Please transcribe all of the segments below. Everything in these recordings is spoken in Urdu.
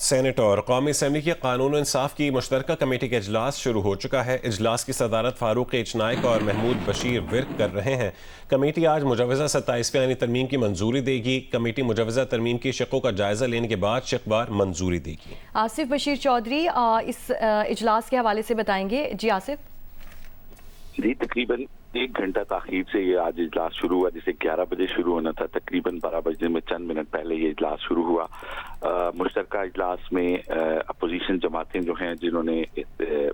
سینٹ اور قومی اسمبلی کی قانون و انصاف کی مشترکہ کمیٹی کا اجلاس شروع ہو چکا ہے۔ اجلاس کی صدارت فاروق ایچ نائک اور محمود بشیر ورک کر رہے ہیں۔ کمیٹی آج مجوزہ 27ویں آئینی ترمیم کی منظوری دے گی۔ کمیٹی مجوزہ ترمیم کی شقوں کا جائزہ لینے کے بعد شقوار منظوری دے گی۔ آصف بشیر چودھری اس اجلاس کے حوالے سے بتائیں گے۔ جی آصف۔ جی تقریباً 1 گھنٹہ تاخیر سے یہ آج اجلاس شروع ہوا، جسے 11 بجے شروع ہونا تھا، تقریباً 12 بجے میں چند منٹ پہلے یہ اجلاس شروع ہوا۔ مشترکہ اجلاس میں اپوزیشن جماعتیں جو ہیں جنہوں نے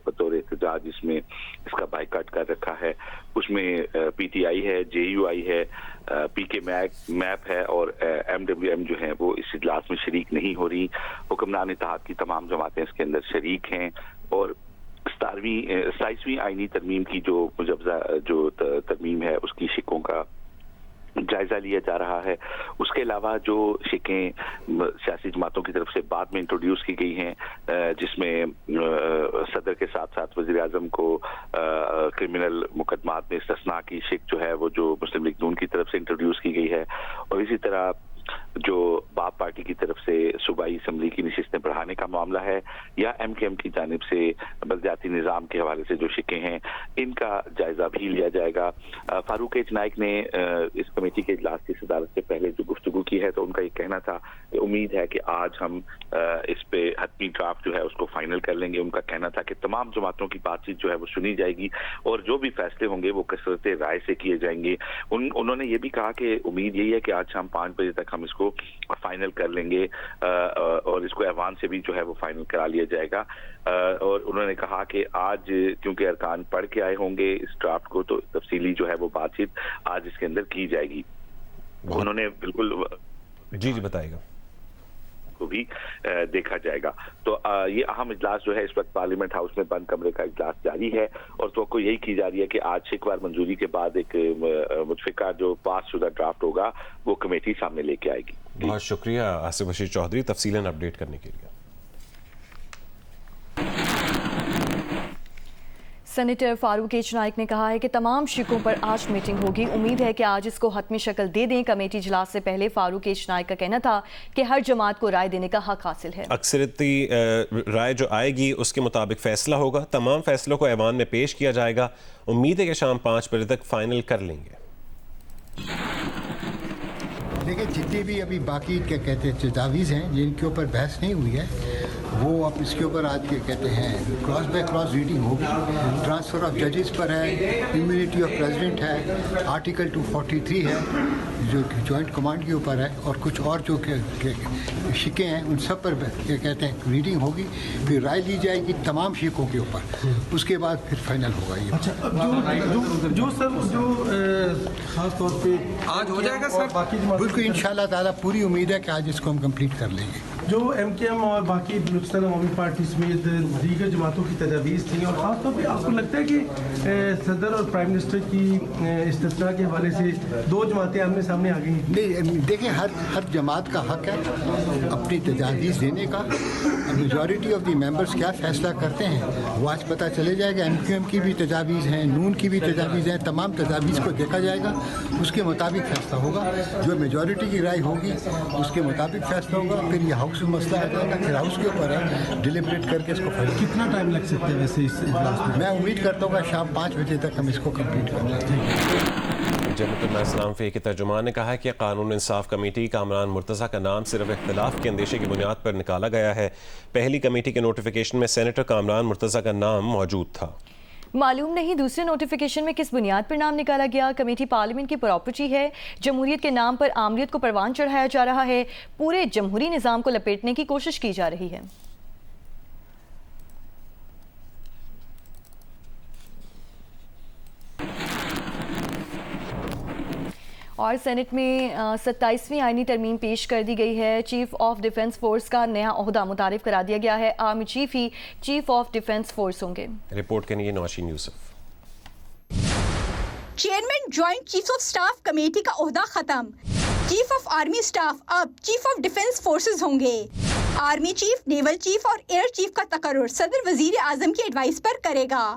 بطور احتجاج اس میں اس کا بائیکاٹ کر رکھا ہے، اس میں پی ٹی آئی ہے، جے یو آئی ہے، پی کے میپ ہے اور ایم ڈبلیو ایم جو ہیں وہ اس اجلاس میں شریک نہیں ہو رہی۔ حکمران اتحاد کی تمام جماعتیں اس کے اندر شریک ہیں اور 27ویں آئینی ترمیم کی جو مجوزہ جو ترمیم ہے اس کی شقوں کا جائزہ لیا جا رہا ہے۔ اس کے علاوہ جو شقیں سیاسی جماعتوں کی طرف سے بعد میں انٹروڈیوس کی گئی ہیں، جس میں صدر کے ساتھ ساتھ وزیر اعظم کو کرمنل مقدمات میں استثناء کی شق جو ہے وہ جو مسلم لیگ نون کی طرف سے انٹروڈیوس کی گئی ہے، اور اسی طرح جو باپ پارٹی کی طرف سے صوبائی اسمبلی کی نشستیں بڑھانے کا معاملہ ہے، یا ایم کے ایم کی جانب سے بلدیاتی نظام کے حوالے سے جو شقیں ہیں ان کا جائزہ بھی لیا جائے گا۔ فاروق ایچ نائک نے اس کمیٹی کے اجلاس کی صدارت سے پہلے جو گفتگو کی ہے تو ان کا یہ کہنا تھا کہ امید ہے کہ آج ہم اس پہ حتمی ڈرافٹ جو ہے اس کو فائنل کر لیں گے۔ ان کا کہنا تھا کہ تمام جماعتوں کی بات چیت جو ہے وہ سنی جائے گی اور جو بھی فیصلے ہوں گے وہ کثرت رائے سے کیے جائیں گے۔ انہوں نے یہ بھی کہا کہ امید یہی ہے کہ آج شام 5 بجے تک ہم اس کو فائنل کر لیں گے اور اس کو ایوان سے بھی جو ہے وہ فائنل کرا لیا جائے گا۔ اور انہوں نے کہا کہ آج کیونکہ ارکان پڑھ کے آئے ہوں گے اس ڈرافٹ کو تو تفصیلی جو ہے وہ بات چیت آج اس کے اندر کی جائے گی۔ انہوں نے بالکل جی بتائے گا کو بھی دیکھا جائے گا۔ تو یہ اہم اجلاس جو ہے اس وقت پارلیمنٹ ہاؤس میں بند کمرے کا اجلاس جاری ہے اور توقع یہی کی جا رہی ہے کہ آج شقوار منظوری کے بعد ایک متفقہ جو پاس شدہ ڈرافٹ ہوگا وہ کمیٹی سامنے لے کے آئے گی۔ بہت شکریہ آصف بشیر چودھری تفصیلاً اپڈیٹ کرنے کے لیے۔ سینیٹر فاروق ایچ نائک نے کہا ہے کہ تمام شقوں پر آج میٹنگ ہوگی۔ امید ہے کہ آج اس کو حتمی شکل دے دیں۔ کمیٹی اجلاس سے پہلے فاروق ایچ نائک کا کہنا تھا کہ ہر جماعت کو رائے دینے کا حق حاصل ہے۔ اکثریتی رائے جو آئے گی اس کے مطابق فیصلہ ہوگا۔ تمام فیصلوں کو ایوان میں پیش کیا جائے گا۔ امید ہے کہ شام 5 بجے تک فائنل کر لیں گے۔ دیکھیں جتنی بھی ابھی باقی کیا کہتے ہیں تجاویز ہیں جن کے اوپر بحث نہیں ہوئی ہے وہ اب اس کے اوپر آج کیا کہتے ہیں کراس بائی کراس ریڈنگ ہوگی۔ ٹرانسفر آف ججز پر ہے، امیونٹی آف پریزیڈنٹ ہے، آرٹیکل 243 ہے جو جوائنٹ کمانڈ کے اوپر ہے، اور کچھ اور جو شقیں ہیں ان سب پر کیا کہتے ہیں ریڈنگ ہوگی، پھر رائے لی جائے گی تمام شقوں کے اوپر، اس کے بعد پھر فائنل ہوگا۔ یہ جو سر جو خاص طور پہ آج ہو جائے گا سر بالکل انشاءاللہ تعالیٰ پوری امید ہے کہ آج اس کو ہم کمپلیٹ کر لیں گے۔ جو ایم کے ایم اور باقی بلوچستان عوامی پارٹی سمیت دیگر جماعتوں کی تجاویز تھیں، اور خاص طور پہ آپ کو لگتا ہے کہ صدر اور پرائم منسٹر کی استثناء کے حوالے سے دو جماعتیں آمنے سامنے آ گئی ہیں؟ نہیں دیکھیں ہر جماعت کا حق ہے اپنی تجاویز دینے کا۔ میجورٹی آف دی ممبرس کیا فیصلہ کرتے ہیں وہ آج پتہ چلے جائے گا۔ ایم کیو ایم کی بھی تجاویز ہیں، نون کی بھی تجاویز ہیں، تمام تجاویز کو دیکھا جائے گا، اس کے مطابق فیصلہ ہوگا۔ جو میجورٹی کی رائے ہوگی اس کے مطابق فیصلہ ہوگا۔ پھر یہ ہاؤس میں مسئلہ آ جائے گا، پھر ہاؤس کے اوپر ہے ڈیلیبریٹ کر کے اس کو فائنل۔ کتنا ٹائم لگ سکتا ہے ویسے اس اجلاس میں؟ میں امید کرتا ہوں کہ شام 5 بجے تک ہم اس کو کمپلیٹ کر لیں گے۔ جمعیت علماء اسلام فقہ کے ترجمان نے کہا ہے کہ قانون انصاف کمیٹی کامران مرتضیٰ کا نام صرف اختلاف کے اندیشے کی بنیاد پر نکالا گیا ہے۔ پہلی کمیٹی کے نوٹیفیکیشن میں سینیٹر کامران مرتضیٰ کا نام موجود تھا۔ معلوم نہیں دوسرے نوٹیفیکیشن میں کس بنیاد پر نام نکالا گیا۔ کمیٹی پارلیمنٹ کی پراپرٹی ہے۔ جمہوریت کے نام پر آمریت کو پروان چڑھایا جا رہا ہے۔ پورے جمہوری نظام کو لپیٹنے کی کوشش کی جا رہی ہے۔ اور سینٹ میں 27ویں آئینی ترمیم پیش کر دی گئی ہے۔ چیف آف ڈیفنس فورس کا نیا عہدہ متعارف کرا دیا گیا ہے۔ آرمی چیف ہی چیف آف ڈیفنس فورس ہوں گے۔ رپورٹ کے لیے Nosheen Yousuf. Chairman joint chief of staff committee کا عہدہ ختم۔ چیف آف آرمی سٹاف اب چیف آف ڈیفنس فورسز ہوں گے۔ آرمی چیف، نیول چیف اور ایئر چیف کا تقرر صدر وزیر اعظم کی ایڈوائس پر کرے گا۔